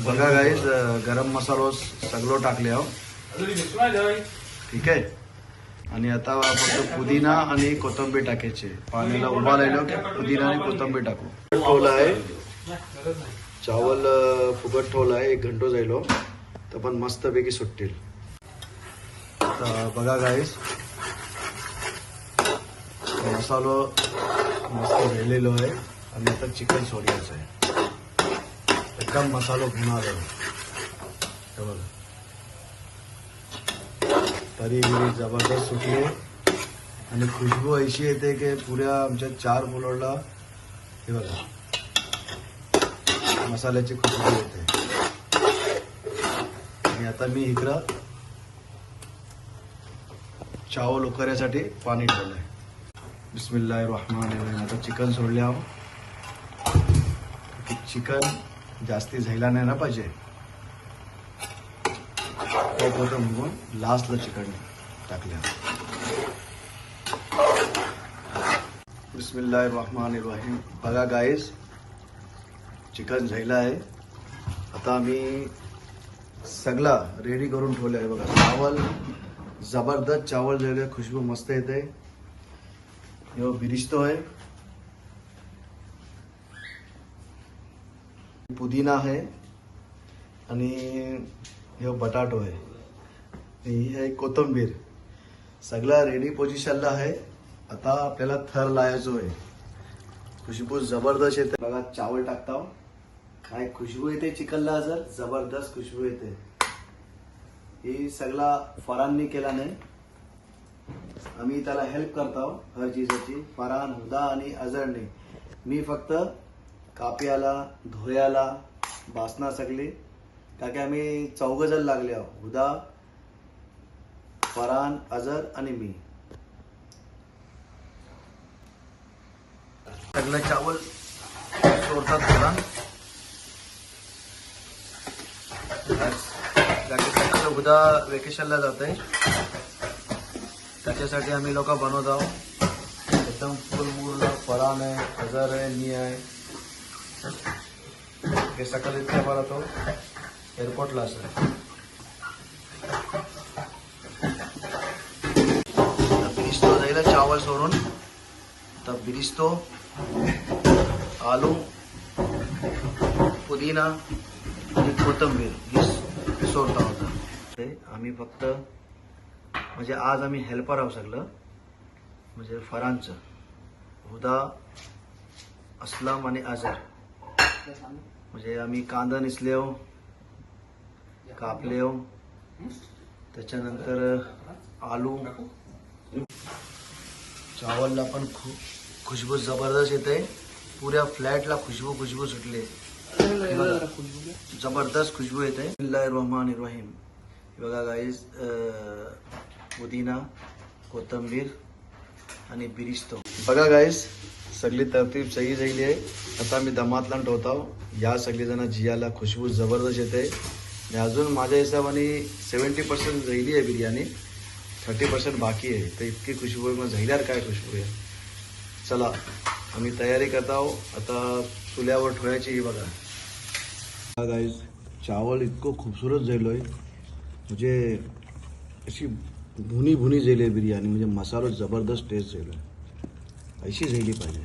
बघा गाईस गरम मसालो सगळं टाकले आहो. ठीक आहे. आणि आता फक्त पुदिना आणि कोथिंबीर टाकायचे. पाण्याला उबालायला की पुदिना आणि कोथिंबीर टाकू. ठेवला आहे चावल फुगत ठेवला आहे. 1 घंटा जायलो तर पण मस्तपैकी सुटतील. तर बघा गाईस मसालो मस्त झालेलो आहे आणि आता चिकन सोडायचं आहे. एकदम मसालो भुनार आहे. हे बघा तरी जबरदस्त सुटली आणि खुशबू अशी येते की पुऱ्या आमच्या 4 फ्लोअरला हे बघा मसाल्याची खुशबू येते. आणि आता मी इकडं चावल उकळण्यासाठी पाणी ठेवलंय. बिस्मिल्लाहिर्रहमानिर्रहीम. आता चिकन सोडले आहो. चिकन जास्ती झायला नाही ना पाहिजे. होतं म्हणून लास्टला चिकन टाकल्या. बिस्मिल्लाहिर्रहमानिर्रहीम. बघा गाईस चिकन झायला आहे. आता आम्ही सगळा रेडी करून ठेवलं आहे. बघा चावल जबरदस्त चावल झाले. खुशबू मस्त येते. यो बिरिस्तो आहे. पुदिना आहे आणि हे बटाटो आहे. ही आहे कोथिंबीर. सगळा रेडी पोझिशनला आहे. आता आपल्याला थर लावायचो आहे. खुशबू जबरदस्त येते. बघा चावल टाकता काय खुशबू येते चिकनला. जर जबरदस्त खुशबू येते. ही सगळा फराननी केला नाही. आम्ही त्याला हेल्प करतो हर चीजाची. फरान हुदा आणि अजरने. मी फक्त काप्याला धुयाला बासना सगळी का की आम्ही 4 जण लागले आहो. हुदा फरान अजर आणि मी. सगळं चावल सोडतात थोडा. सगळं हुदा वेकेशनला जात आहे. त्याच्यासाठी आम्ही लोक बनवत आहोत. एकदम फुल मूड फरान आहे अजर आहे मी आहे. हे सकाळी इतक्या बरा तो एअरपोर्टला असेल. बिरिस्तो जाईल चावल सोडून. तर बिरिस्तो आलू पुदिना आणि कोथिंबीर ही सोडता होता. ते आम्ही फक्त म्हणजे आज आम्ही हेल्पर आहोत सगळं. म्हणजे फरांचं हुदा असलम आणि अजर. म्हणजे आम्ही कांदा निसले हो कापले हो. त्याच्यानंतर आलू चावलला पण खुशबू जबरदस्त येते. पुऱ्या फ्लॅटला खुशबू सुटले. जबरदस्त खुशबू येते. बिस्मिल्लाहिर्रहमानिर्रहीम. बघा गाईस पुदिना कोथिंबीर आणि बिरिस्तो. बघा गाईस सगळी तरतीब सही झाली आहे. आता मी दमातला ठेवतो. या सगळी जण जियाला खुशबू जबरदस्त येते. आणि अजून माझ्या हिशोबाने 70% झाली आहे बिर्याणी. 30% बाकी आहे. तर इतकी खुशबू आहे. मग झाल्यावर काय खुशबू आहे. चला आम्ही तयारी करत आहोत. आता चुल्यावर ठेवायची. ही बघा गाईस चावल इतकं खूबसूरत झालं आहे. म्हणजे अशी भुनी झाली आहे बिर्याणी. म्हणजे मसाला जबरदस्त टेस्ट झाला. अशी झाली पाहिजे.